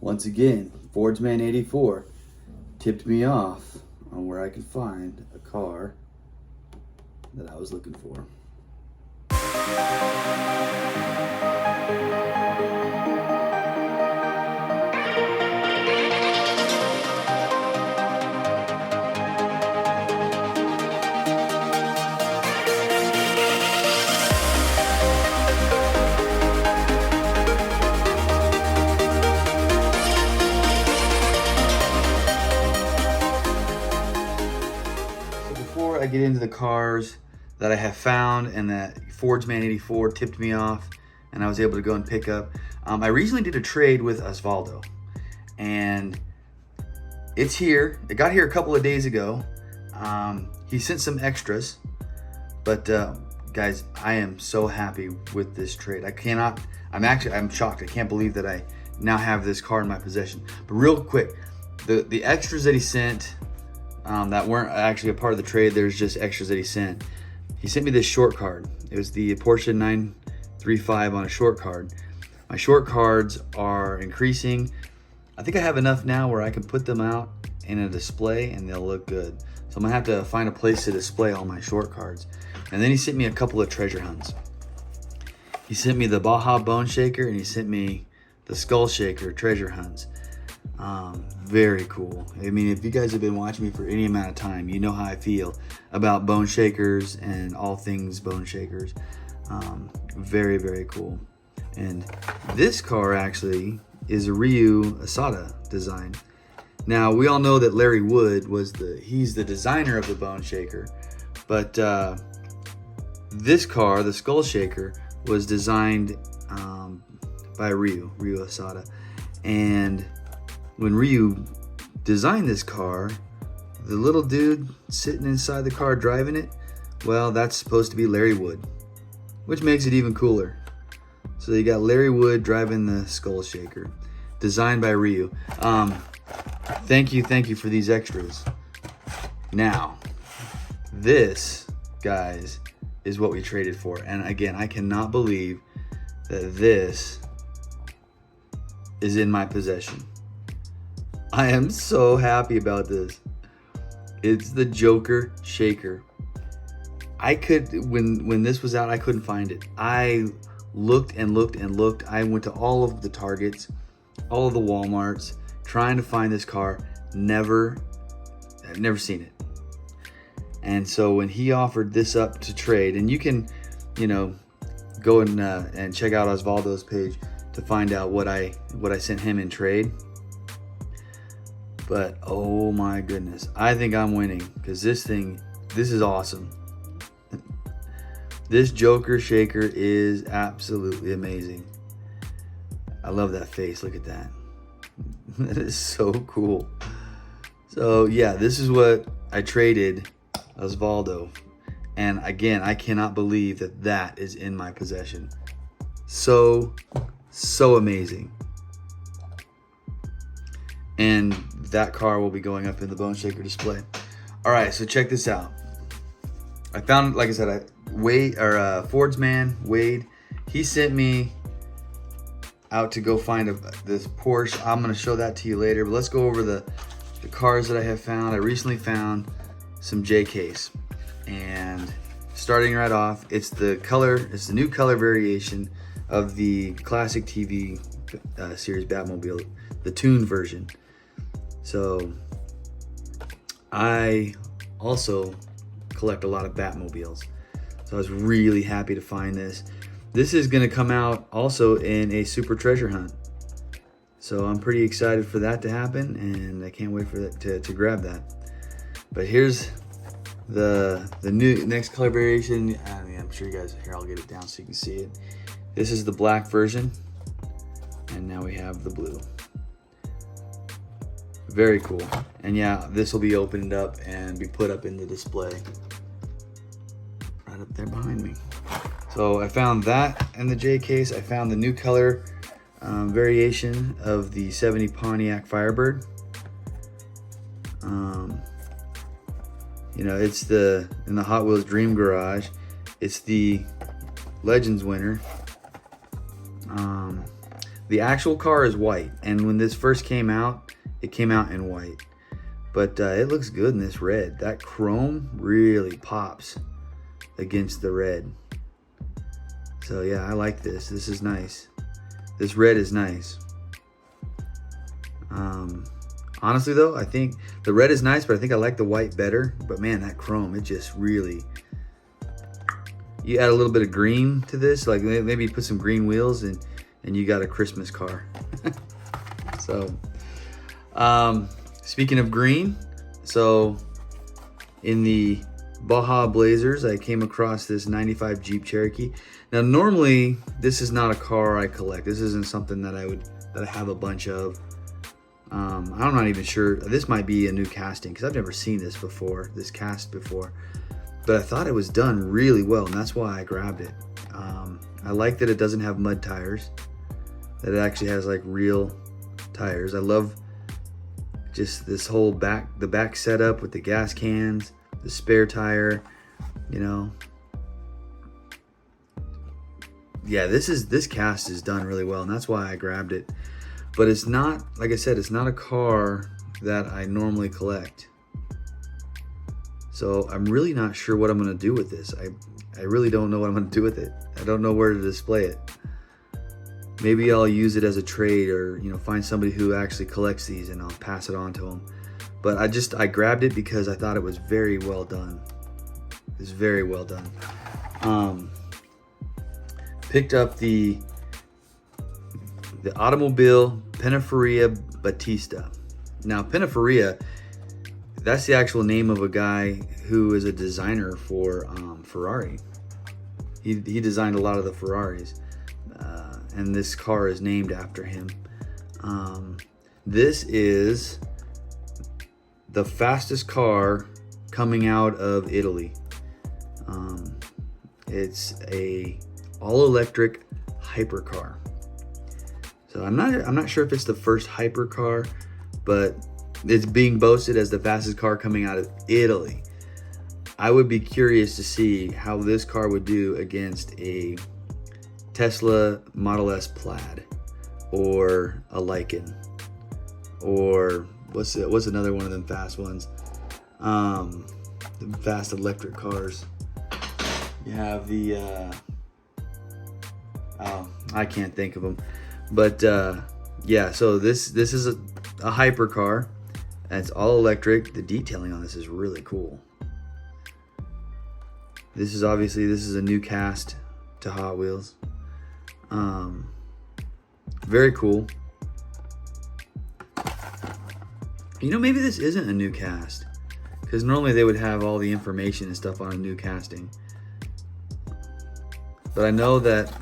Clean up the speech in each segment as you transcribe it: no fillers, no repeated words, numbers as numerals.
Once again, Fordsman 84 tipped me off on where I could find a car that I was looking for. Before I get into the cars that I have found and that Fordsman 84 tipped me off and I was able to go and pick up, I recently did a trade with Osvaldo, and it's here. It got here a couple of days ago. He sent some extras, but guys, I am so happy with this trade. I'm shocked. I can't believe that I now have this car in my possession. But real quick, the extras that he sent, that weren't actually a part of the trade, there's just extras that he sent. He sent me this short card. It was the Porsche 935 on a short card. My short cards are increasing. I think I have enough now where I can put them out in a display and they'll look good. So I'm gonna have to find a place to display all my short cards. And then he sent me a couple of treasure hunts. He sent me the Baja Bone Shaker and he sent me the Skull Shaker treasure hunts. Very cool. I mean, if you guys have been watching me for any amount of time, you know how I feel about bone shakers and all things bone shakers. Very, very cool. And this car actually is a Ryu Asada design. Now, we all know that Larry Wood he's the designer of the bone shaker, but this car, the Skull Shaker, was designed by Ryu Asada. And when Ryu designed this car, the little dude sitting inside the car driving it, well, that's supposed to be Larry Wood, which makes it even cooler. So you got Larry Wood driving the Skull Shaker, designed by Ryu. Thank you for these extras. Now, this, guys, is what we traded for. And again, I cannot believe that this is in my possession. I am so happy about this. It's the Joker Shaker. When this was out, I couldn't find it. I looked and looked and looked. I went to all of the Targets, all of the Walmarts, trying to find this car. I've never seen it. And so when he offered this up to trade, and you can, go and check out Osvaldo's page to find out what I sent him in trade. But oh my goodness, I think I'm winning because this is awesome. This Joker Shaker is absolutely amazing. I love that face. Look at that. That is so cool. So yeah, this is what I traded Osvaldo. And again, I cannot believe that is in my possession. So amazing. And that car will be going up in the Bone Shaker display. All right, so check this out. I found, like I said, Fordsman Wade. He sent me out to go find this Porsche. I'm gonna show that to you later, but let's go over the cars that I have found. I recently found some Diecast, and starting right off, it's the new color variation of the classic TV series Batmobile, the tuned version. So I also collect a lot of Batmobiles, so I was really happy to find this. This is going to come out also in a super treasure hunt, so I'm pretty excited for that to happen, and I can't wait for that to grab that. But here's the new next color variation. I'm sure you guys here. I'll get it down so you can see it. This is the black version, and now we have the blue. Very cool. And yeah, this will be opened up and be put up in the display right up there behind me. So I found that in the Diecast. I found the new color variation of the 70 Pontiac Firebird. It's in the Hot Wheels Dream Garage. It's the Legends winner. The actual car is white, and when this first came out, it came out in white. But it looks good in this red. That chrome really pops against the red. So yeah, I like this. This is nice. This red is nice. Honestly though, I think the red is nice, but I think I like the white better. But man, that chrome, it just really... You add a little bit of green to this, like maybe put some green wheels, and you got a Christmas car. So, speaking of green, so in the Baja Blazers, I came across this 95 Jeep Cherokee. Now, normally this is not a car I collect. This isn't something that I have a bunch of. I'm not even sure. This might be a new casting because I've never seen this before, this cast before. But I thought it was done really well, and that's why I grabbed it. I like that it doesn't have mud tires, that it actually has like real tires. I love just this whole the back setup with the gas cans, the spare tire, you know. Yeah, this cast is done really well, and that's why I grabbed it. But it's not, like I said, it's not a car that I normally collect. So I'm really not sure what I'm gonna do with this. I really don't know what I'm gonna do with it. I don't know where to display it. Maybe I'll use it as a trade, or find somebody who actually collects these and I'll pass it on to them. But I grabbed it because I thought it was very well done. It's very well done. Picked up the Automobile Pininfarina Battista. Now Pininfarina, that's the actual name of a guy who is a designer for Ferrari. He designed a lot of the Ferraris, and this car is named after him. This is the fastest car coming out of Italy. It's a all-electric hypercar. So I'm not sure if it's the first hypercar, but it's being boasted as the fastest car coming out of Italy. I would be curious to see how this car would do against a Tesla Model S Plaid, or a Lycan, or what's another one of them fast ones? The fast electric cars. You have the I can't think of them, but yeah. So this is a hypercar, and it's all electric. The detailing on this is really cool. This is a new cast to Hot Wheels. Very cool. Maybe this isn't a new cast, because normally they would have all the information and stuff on a new casting. But I know that,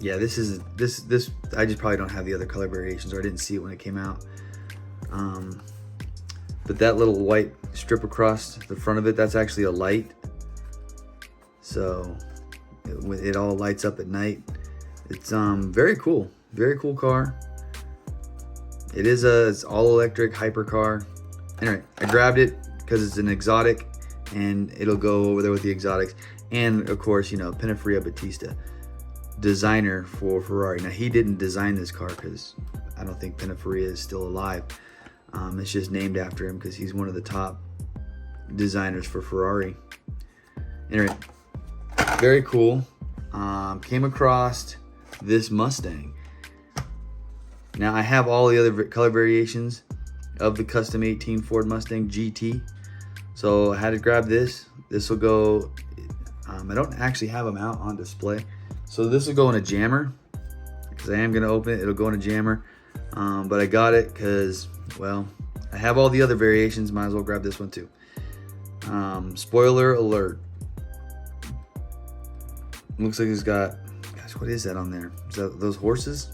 yeah, this I just probably don't have the other color variations, or I didn't see it when it came out. But that little white strip across the front of it, that's actually a light. So it all lights up at night. It's very cool car. It's all electric hypercar. Anyway, I grabbed it because it's an exotic, and it'll go over there with the exotics. And of course, Pininfarina Battista, designer for Ferrari. Now, he didn't design this car because I don't think Pininfarina is still alive. It's just named after him because he's one of the top designers for Ferrari. Anyway, very cool. Came across this Mustang. Now, I have all the other color variations of the custom 18 Ford Mustang GT. So I had to grab this. This will go, I don't actually have them out on display. So this will go in a jammer, because I am going to open it. It'll go in a jammer. But I got it because, well, I have all the other variations. Might as well grab this one too. Spoiler alert. Looks like it's got, gosh, what is that on there? Is that those horses?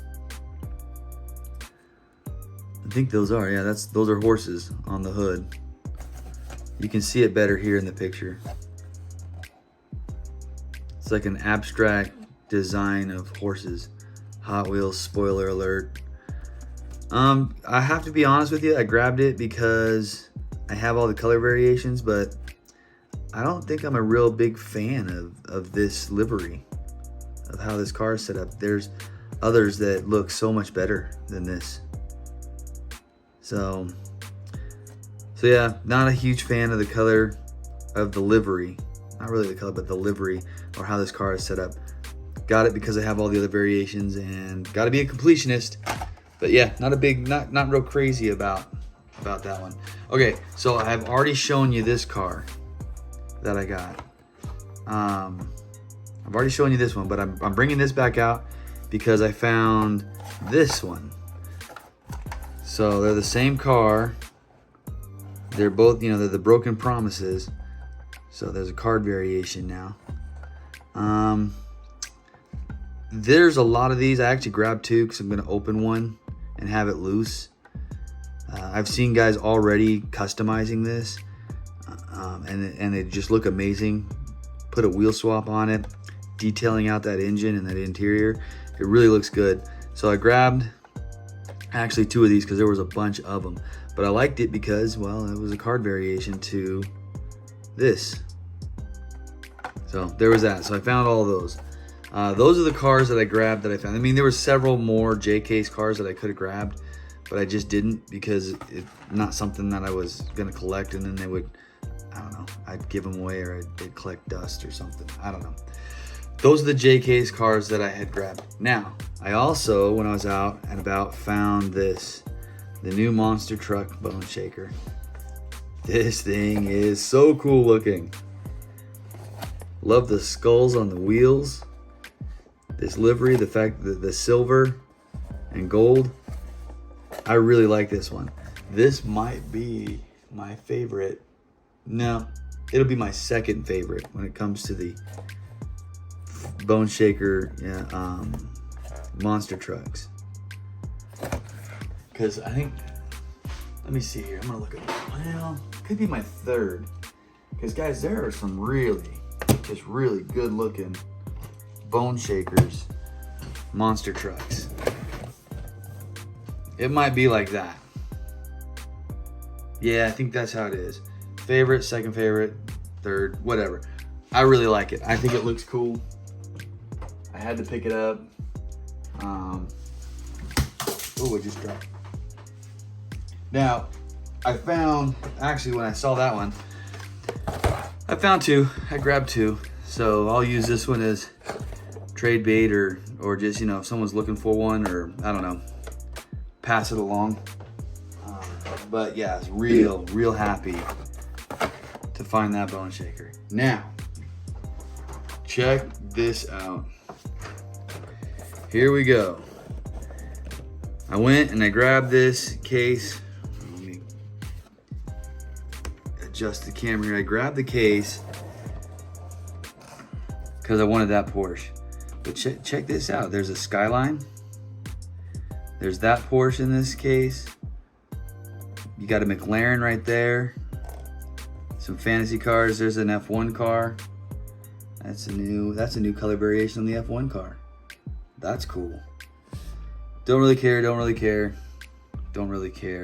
I think those are, yeah, those are horses on the hood. You can see it better here in the picture. It's like an abstract design of horses. Hot Wheels, spoiler alert. I have to be honest with you, I grabbed it because I have all the color variations, but I don't think I'm a real big fan of this livery, of how this car is set up. There's others that look so much better than this. So yeah, not a huge fan of the color of the livery. Not really the color, but the livery, or how this car is set up. Got it because I have all the other variations, and got to be a completionist. But yeah, not real crazy about that one. Okay, so I've already shown you this car that I got. I've already shown you this one, but I'm bringing this back out because I found this one. So they're the same car. They're both, they're the Broken Promises. So there's a card variation now. There's a lot of these. I actually grabbed two because I'm going to open one and have it loose. I've seen guys already customizing this, and they just look amazing. Put a wheel swap on it, detailing out that engine and that interior. It really looks good. So I grabbed actually two of these because there was a bunch of them. But I liked it because, well, it was a card variation to this. So there was that. So I found all of those. Those are the cars that I grabbed that I found. I mean, there were several more J-Case cars that I could have grabbed, but I just didn't because it's not something that I was going to collect, and then they would, I don't know, I'd give them away, or they'd collect dust or something. I don't know. Those are the J-Case cars that I had grabbed. Now, I also, when I was out and about, found this, the new monster truck bone shaker. This thing is so cool looking. Love the skulls on the wheels. This livery, the fact that the silver and gold. I really like this one. This might be my favorite. No, it'll be my second favorite when it comes to the bone shaker monster trucks. Because I think, let me see here. I'm gonna look at, well, could be my third. Because guys, there are some really good looking bone shakers monster trucks. It might be like that. Yeah, I think that's how it is. Favorite, second favorite, third, whatever. I really like it. I think it looks cool. I had to pick it up. Oh, I just dropped. Now, I found, actually when I saw that one, I found two. I grabbed two. So I'll use this one as trade bait, or just, if someone's looking for one, or I don't know, pass it along. But yeah, I was real happy to find that bone shaker. Now, check this out. Here we go. I went and I grabbed this case. Let me adjust the camera here. I grabbed the case because I wanted that Porsche. But check this out. There's a Skyline. There's that Porsche in this case. You got a McLaren right there. Some fantasy cars. There's an F1 car. That's a new color variation on the F1 car. That's cool. Don't really care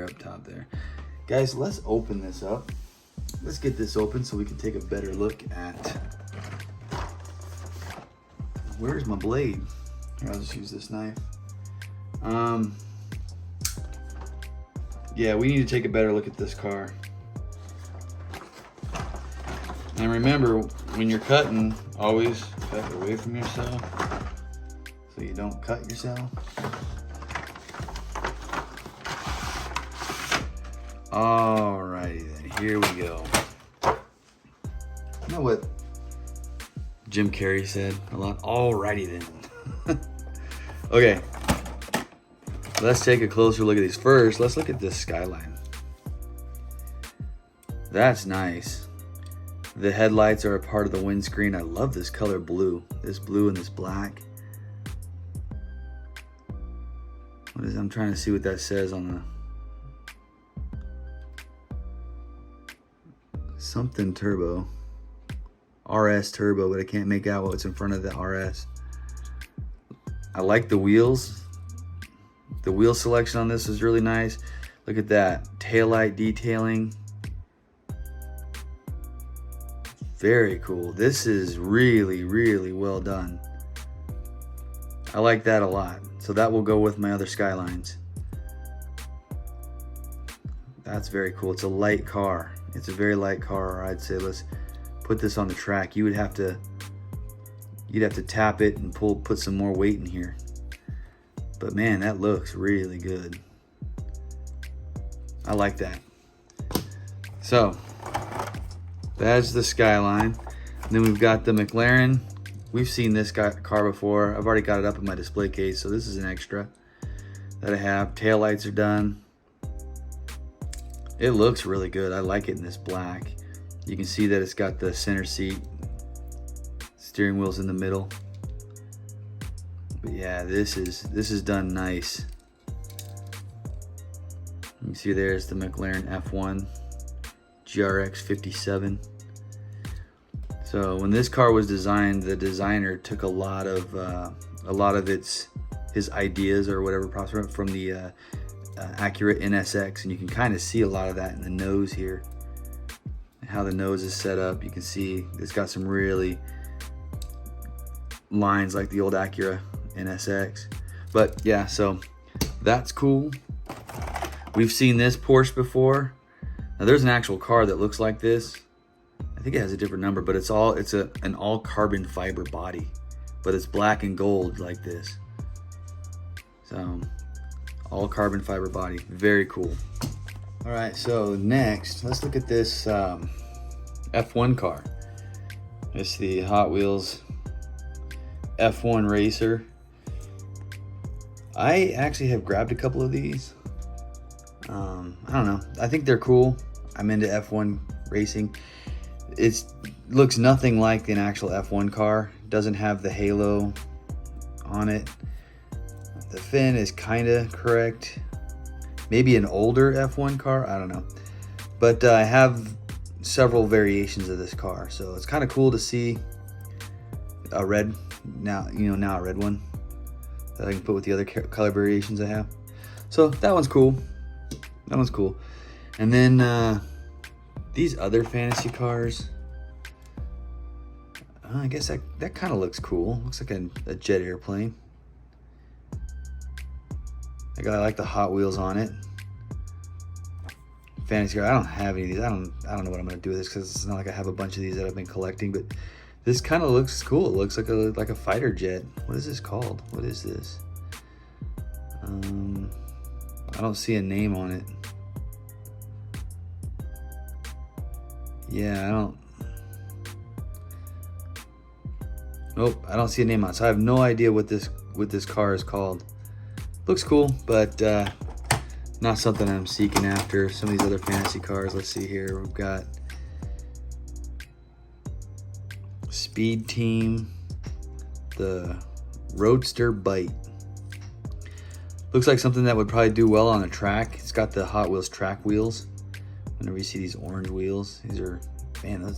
up top there. Guys, let's open this up. Let's get this open so we can take a better look at, where's my blade? Here, I'll just use this knife. Yeah, we need to take a better look at this car. And remember, when you're cutting, always cut away from yourself so you don't cut yourself. Alrighty then, here we go. You know what Jim Carrey said a lot? Alrighty then. Okay, let's take a closer look at these. First, let's look at this Skyline. That's nice. The headlights are a part of the windscreen. I love this color blue. This blue and this black. What is, I'm trying to see what that says on the, something turbo. RS turbo, but I can't make out what's in front of the RS. I like the wheels. The wheel selection on this is really nice. Look at that taillight detailing. Very cool. This is really well done. I like that a lot. So that will go with my other Skylines. That's very cool. It's a light car. It's a very light car. I'd say let's put this on the track. You'd have to tap it and put some more weight in here. But man, that looks really good. I like that. So that's the Skyline. And then we've got the McLaren. We've seen this car before. I've already got it up in my display case, so this is an extra that I have. Tail lights are done. It looks really good. I like it in this black. You can see that it's got the center seat. Steering wheel's in the middle. But yeah, this is done nice. You can see there's the McLaren F1 GRX 57. So when this car was designed, the designer took a lot of his ideas or whatever from the Acura NSX, and you can kind of see a lot of that in the nose here. How the nose is set up, you can see it's got some really lines like the old Acura NSX. But yeah, so that's cool. We've seen this Porsche before. Now there's an actual car that looks like this. I think it has a different number, but it's an all carbon fiber body, but it's black and gold like this. So all carbon fiber body, very cool. All right, so next let's look at this F1 car. It's the Hot Wheels F1 Racer. I actually have grabbed a couple of these. I don't know, I think they're cool. I'm into F1 racing. It looks nothing like an actual F1 car. Doesn't have the halo on it. The fin is kind of correct. Maybe an older F1 car, I don't know. But I have several variations of this car, so it's kind of cool to see a red, now a red one that I can put with the other color variations I have. So that one's cool. That one's cool. And then these other fantasy cars, I guess that kind of looks cool. Looks like a jet airplane. I like the Hot Wheels on it. Fantasy car. I don't have any of these. I don't know what I'm gonna do with this because it's not like I have a bunch of these that I've been collecting. But this kind of looks cool. It looks like a fighter jet. What is this called? What is this? I don't see a name on it. Yeah, Nope, I don't see a name on it. So I have no idea what this car is called. Looks cool, but not something I'm seeking after. Some of these other fantasy cars, let's see here. We've got Speed Team, the Roadster Bite. Looks like something that would probably do well on a track. It's got the Hot Wheels track wheels. Whenever you see these orange wheels, these are, man,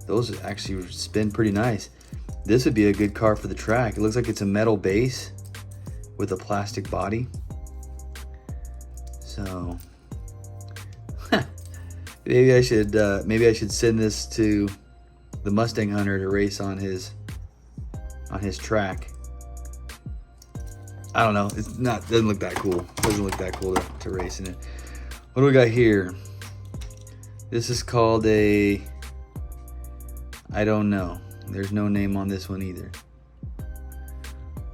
those actually spin pretty nice. This would be a good car for the track. It looks like it's a metal base with a plastic body. So maybe I should send this to the Mustang Hunter to race on his track. I don't know. Doesn't look that cool. Doesn't look that cool to race in it. What do we got here? This is called I don't know. There's no name on this one either.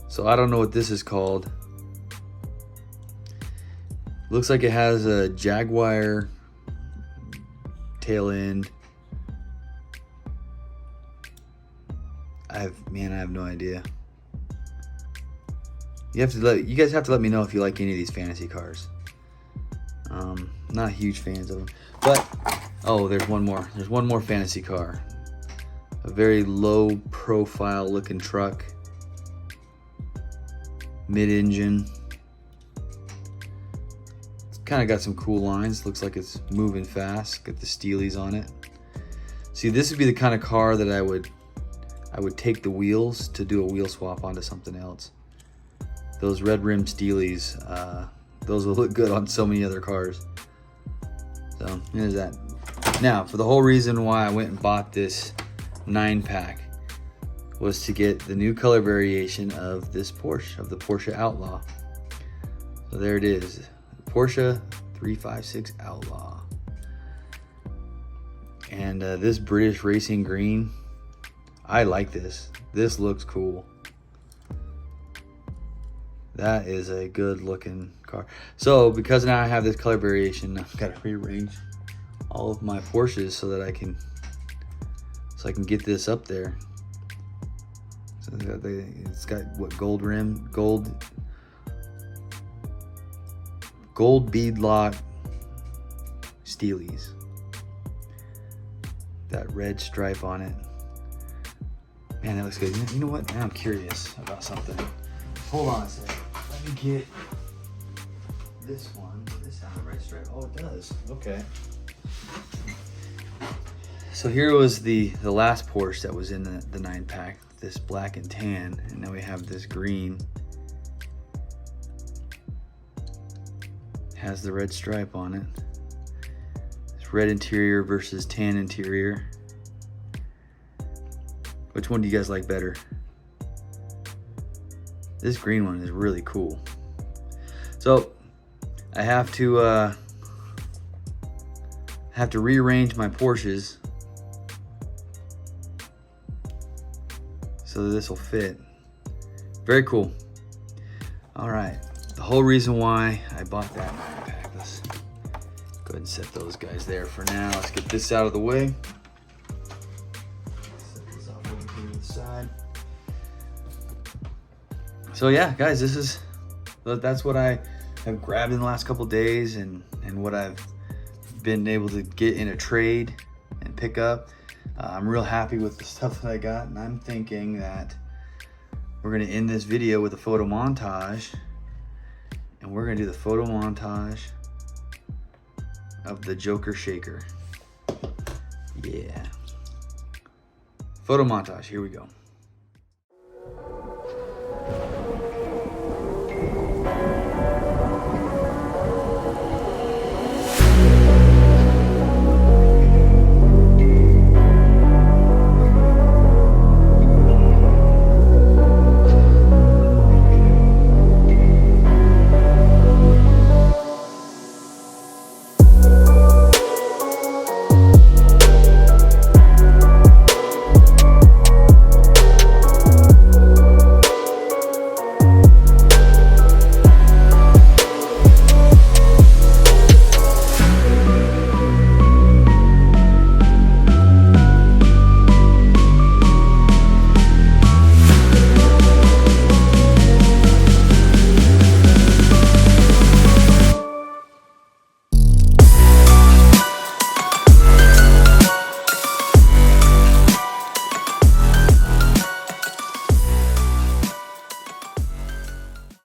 So I don't know what this is called. Looks like it has a Jaguar tail end. I have no idea. You guys have to let me know if you like any of these fantasy cars. Not huge fans of them, but oh, there's one more. There's one more fantasy car. A very low profile looking truck. Mid-engine. It's kind of got some cool lines. Looks like it's moving fast. Got the Steelies on it. See, this would be the kind of car that I would take the wheels to do a wheel swap onto something else. Those red rim Steelies, those will look good on so many other cars. So there's that. Now, for the whole reason why I went and bought this 9-pack was to get the new color variation of this Porsche, of the Porsche Outlaw. So there it is, Porsche 356 Outlaw. And this British Racing Green, I like this. This looks cool. That is a good looking car. So because now I have this color variation, I've got to rearrange all of my Porsches so that I can get this up there. So it's got what, gold rim, gold beadlock Steelies. That red stripe on it. Man, that looks good. You know what? Now I'm curious about something. Hold on a second. Let me get this one. Does this have a red stripe? Oh, it does. Okay. So here was the last Porsche that was in the 9-pack. This black and tan. And now we have this green. Has the red stripe on it. This red interior versus tan interior. Which one do you guys like better? This green one is really cool. So I have to rearrange my Porsches so that this will fit. Very cool. All right, the whole reason why I bought that 9-pack. Let's go ahead and set those guys there for now. Let's get this out of the way. Set this off over here to the side. So yeah, guys, that's what I have grabbed in the last couple days and what I've been able to get in a trade and pick up. I'm real happy with the stuff that I got, and I'm thinking that we're gonna end this video with a photo montage, and we're gonna do the photo montage of the Joker Shaker. Yeah. Photo montage, here we go.